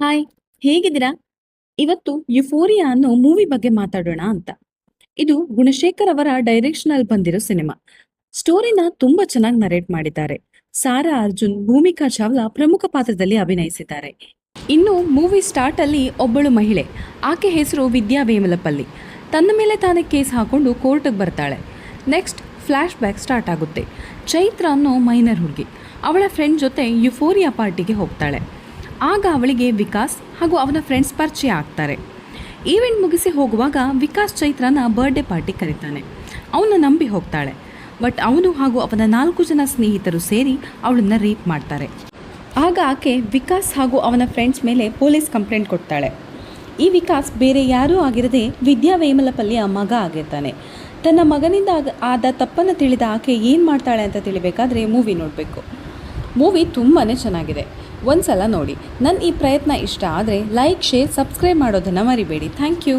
Hi, ಹೇಗಿದ್ದೀರಾ? ಇವತ್ತು ಯುಫೋರಿಯಾ ಅನ್ನೋ ಮೂವಿ ಬಗ್ಗೆ ಮಾತಾಡೋಣ ಅಂತ. ಇದು ಗುಣಶೇಖರ್ ಅವರ ಡೈರೆಕ್ಷನ್ ಅಲ್ಲಿ ಬಂದಿರೋ ಸಿನಿಮಾ. ಸ್ಟೋರಿನ ತುಂಬಾ ಚೆನ್ನಾಗಿ ನರೇಟ್ ಮಾಡಿದ್ದಾರೆ. ಸಾರಾ ಅರ್ಜುನ್, ಭೂಮಿಕಾ ಚಾವ್ಲಾ ಪ್ರಮುಖ ಪಾತ್ರದಲ್ಲಿ ಅಭಿನಯಿಸಿದ್ದಾರೆ. ಇನ್ನು ಮೂವಿ ಸ್ಟಾರ್ಟ್ ಅಲ್ಲಿ ಒಬ್ಬಳು ಮಹಿಳೆ, ಆಕೆ ಹೆಸರು ವಿದ್ಯಾ ವೇಮಲಪಲ್ಲಿ, ತನ್ನ ಮೇಲೆ ತಾನೇ ಕೇಸ್ ಹಾಕೊಂಡು ಕೋರ್ಟ್ಗೆ ಬರ್ತಾಳೆ. ನೆಕ್ಸ್ಟ್ ಫ್ಲಾಶ್ ಬ್ಯಾಕ್ ಸ್ಟಾರ್ಟ್ ಆಗುತ್ತೆ. ಚೈತ್ರ ಅನ್ನೋ ಮೈನರ್ ಹುಡುಗಿ ಅವಳ ಫ್ರೆಂಡ್ ಜೊತೆ ಯುಫೋರಿಯಾ ಪಾರ್ಟಿಗೆ ಹೋಗ್ತಾಳೆ. ಆಗ ಅವಳಿಗೆ ವಿಕಾಸ್ ಹಾಗೂ ಅವನ ಫ್ರೆಂಡ್ಸ್ ಪರಿಚಯ ಆಗ್ತಾರೆ. ಈವೆಂಟ್ ಮುಗಿಸಿ ಹೋಗುವಾಗ ವಿಕಾಸ್ ಚೈತ್ರನ ಬರ್ಡೇ ಪಾರ್ಟಿ ಕರೀತಾನೆ. ಅವನ ನಂಬಿ ಹೋಗ್ತಾಳೆ. ಬಟ್ ಅವನು ಹಾಗೂ ಅವನ 4 ಜನ ಸ್ನೇಹಿತರು ಸೇರಿ ಅವಳನ್ನ ರೇಪ್ ಮಾಡ್ತಾರೆ. ಆಗ ಆಕೆ ವಿಕಾಸ್ ಹಾಗೂ ಅವನ ಫ್ರೆಂಡ್ಸ್ ಮೇಲೆ ಪೊಲೀಸ್ ಕಂಪ್ಲೇಂಟ್ ಕೊಡ್ತಾಳೆ. ಈ ವಿಕಾಸ್ ಬೇರೆ ಯಾರೂ ಆಗಿರದೆ ವಿದ್ಯಾ ವೇಮಲಪಲ್ಲಿಯ ಮಗ ಆಗಿರ್ತಾನೆ. ತನ್ನ ಮಗನಿಂದ ಆದ ತಪ್ಪನ್ನು ತಿಳಿದ ಆಕೆ ಏನು ಮಾಡ್ತಾಳೆ ಅಂತ ತಿಳಿಬೇಕಾದ್ರೆ ಮೂವಿ ನೋಡಬೇಕು. ಮೂವಿ ತುಂಬಾ ಚೆನ್ನಾಗಿದೆ, ಒಂದು ಸಲ ನೋಡಿ. ನನ್ನ ಈ ಪ್ರಯತ್ನ ಇಷ್ಟ ಆದರೆ ಲೈಕ್, ಶೇರ್, ಸಬ್ಸ್ಕ್ರೈಬ್ ಮಾಡೋದನ್ನು ಮರಿಬೇಡಿ. Thank you.